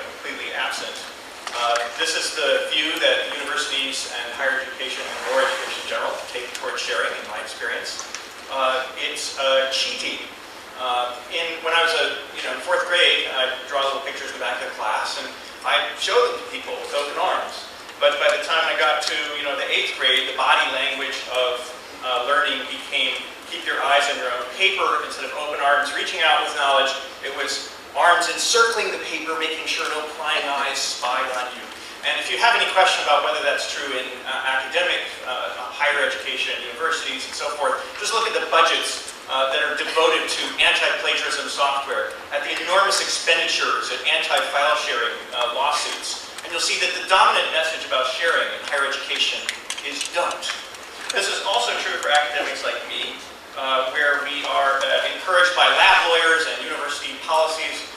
completely absent. This is the view that universities and higher education and lower education in general take towards sharing, in my experience. It's cheating. When I was in fourth grade, I'd draw little pictures in the back of the class, and I'd show them to people with open arms. But by the time I got to the 8th grade, the body language of learning became keep your eyes on your own paper instead of open arms, reaching out with knowledge. It was arms encircling the paper, making sure no prying eyes spied on you. And if you have any question about whether that's true in academic, higher education, universities, and so forth, just look at the budgets that are devoted to anti-plagiarism software, at the enormous expenditures at anti-file sharing lawsuits. And you'll see that the dominant message about sharing in higher education is don't. This is also true for academics like me, where we are encouraged by lab lawyers and university policies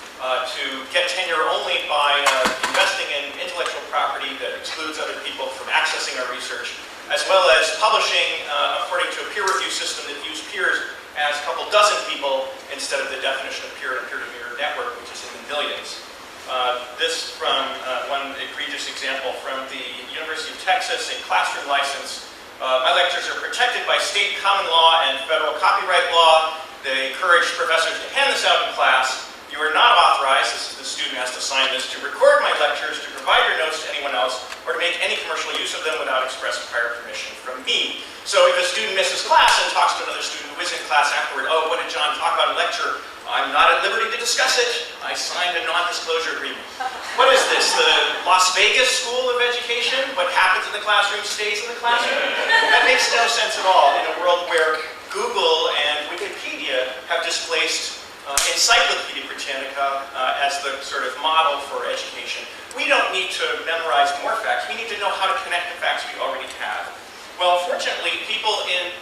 to get tenure only by investing in intellectual property that excludes other people from accessing our research, as well as publishing according to a peer review system that views peers as a couple dozen people instead of the definition of peer and peer-to-peer network, which is in the millions. This from one egregious example from the University of Texas, a classroom license. My lectures are protected by state common law and federal copyright law. They encourage professors to hand this out in class. You are not authorized, the student has to sign this, to record my lectures, to provide your notes to anyone else, or to make any commercial use of them without express prior permission from me. So if a student misses class and talks to another student who is in class afterward, oh, what did John talk about in lecture? I'm not at liberty to discuss it. I signed a non-disclosure agreement. What is this, the Las Vegas School of Education? What happens in the classroom stays in the classroom? That makes no sense at all in a world where Google and Wikipedia have displaced Encyclopedia Britannica as the sort of model for education. We don't need to memorize more facts. We need to know how to connect the facts we already have. Well, fortunately, people in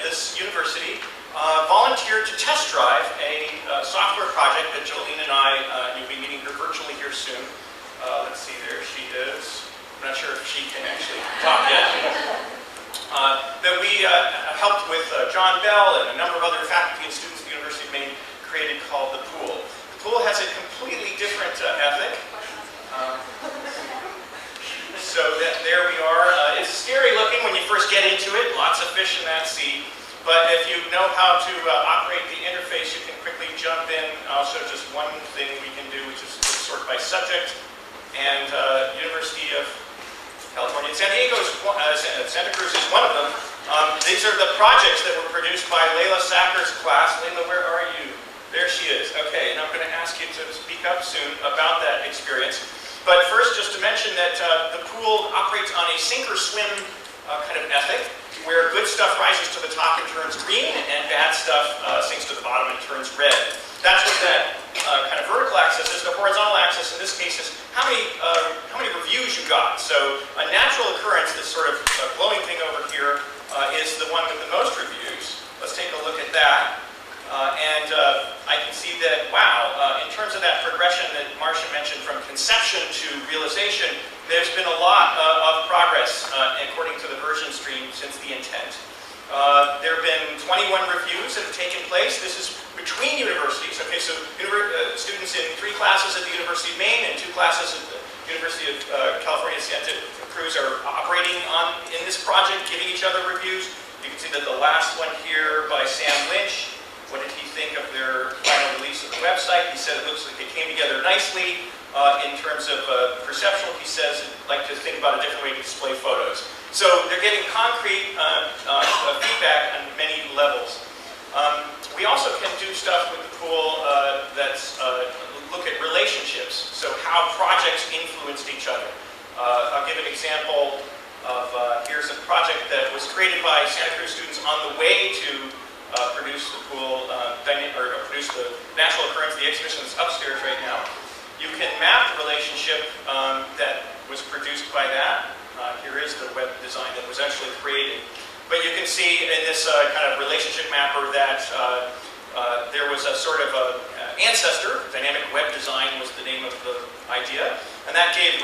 this university volunteered to test drive a software project that Jolene and I, you'll be meeting her virtually here soon. Let's see, there she is. I'm not sure if she can actually talk yet. That we helped with John Bell and a number of other faculty and students at the University of Maine created called the Pool. The Pool has a completely different ethic. So there we are. It's scary looking when you first get into it. Lots of fish in that sea. But if you know how to operate the interface, you can quickly jump in. I'll show just one thing we can do, which is sort by subject. And University of California, San Diego, Santa Cruz is one of them. These are the projects that were produced by Layla Sacker's class. Layla, where are you? There she is. Okay, and I'm going to ask you to speak up soon about that experience. But first, just to mention that the Pool operates on a sink or swim kind of ethic, where good stuff rises to the top and turns green, and bad stuff sinks to the bottom and turns red. That's what that kind of vertical axis is. The horizontal axis, in this case, is how many reviews you got. So a natural occurrence, this sort of glowing thing over here, is the one with the most reviews. Let's take a look at that. I can see that, wow, in terms of that progression that Marsha mentioned from conception to realization, there's been a lot of progress according to the version stream since the intent. There have been 21 reviews that have taken place. This is between universities. Okay, so students in 3 classes at the University of Maine and 2 classes at the University of California, Santa Cruz are operating in this project, giving each other reviews. You can see that the last one here by Sam Lynch. What did he think of their final release of the website? He said it looks like it came together nicely. In terms of perceptual, he says he'd like to think about a different way to display photos. So they're getting concrete feedback on many levels. We also can do stuff with the Pool that's look at relationships, so how projects influenced each other. I'll give an example of, here's a project that was created by Santa Cruz students on the way to produce the Pool, or produce the natural occurrence. The exhibition is upstairs right now. You can map the relationship that was produced by that. Here is the web design that was actually created. But you can see in this kind of relationship mapper that there was a sort of ancestor. Dynamic web design was the name of the idea. And that gave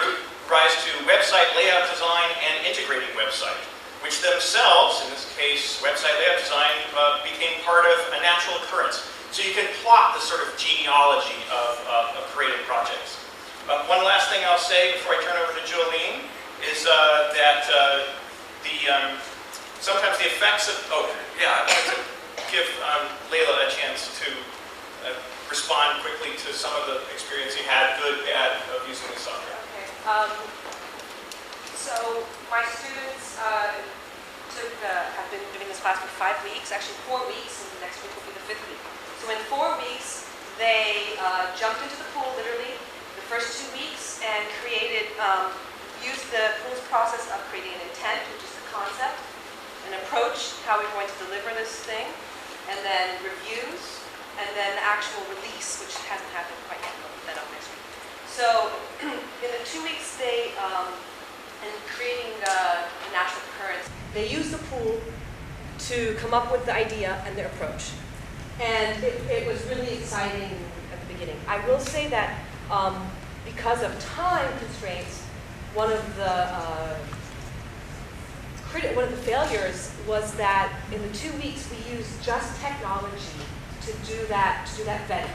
rise to website layout design and integrating website, which themselves, in this case, website layout design, became part of a natural occurrence. So you can plot the sort of genealogy of creative projects. One One last thing I'll say before I turn over to Jolene is that sometimes the effects of, I wanted to give Layla a chance to respond quickly to some of the experience you had, good, bad, of using the software. Okay. So my students have been doing this class for 5 weeks, actually 4 weeks, and the next week will be the 5th week. So in 4 weeks, they jumped into the pool literally the first 2 weeks and used the pool's process of creating an intent, which is the concept, an approach, how we're going to deliver this thing, and then reviews, and then the actual release, which hasn't happened quite yet. We'll put that up next week. So in the 2 weeks, in creating the natural occurrence, they used the pool to come up with the idea and their approach. And it was really exciting at the beginning. I will say that because of time constraints, one of the failures was that in the 2 weeks we used just technology to do that vetting.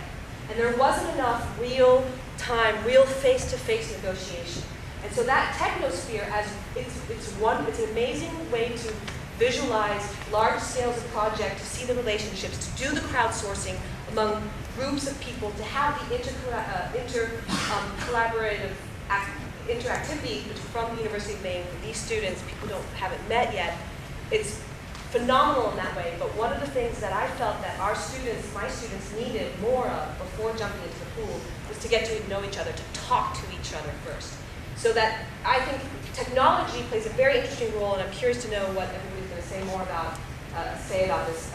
And there wasn't enough real time, real face-to-face negotiation. And so that technosphere, it's an amazing way to visualize large scales of project, to see the relationships, to do the crowdsourcing among groups of people, to have the collaborative interactivity from the University of Maine for these students, people haven't met yet. It's phenomenal in that way, but one of the things that I felt that my students needed more of before jumping into the pool was to get to know each other, to talk to each other first. So that I think technology plays a very interesting role, and I'm curious to know what everybody's going to say more about this.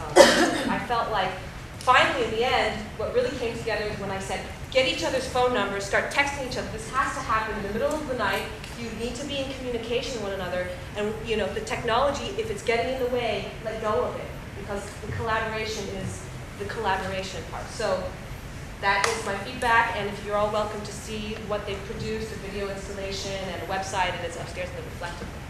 I felt like finally in the end, what really came together is when I said, get each other's phone numbers, start texting each other. This has to happen in the middle of the night. You need to be in communication with one another. And the technology, if it's getting in the way, let go of it, because the collaboration is the collaboration part. So that is my feedback, and if you're all welcome to see what they've produced, a video installation and a website, and it's upstairs in the reflective room.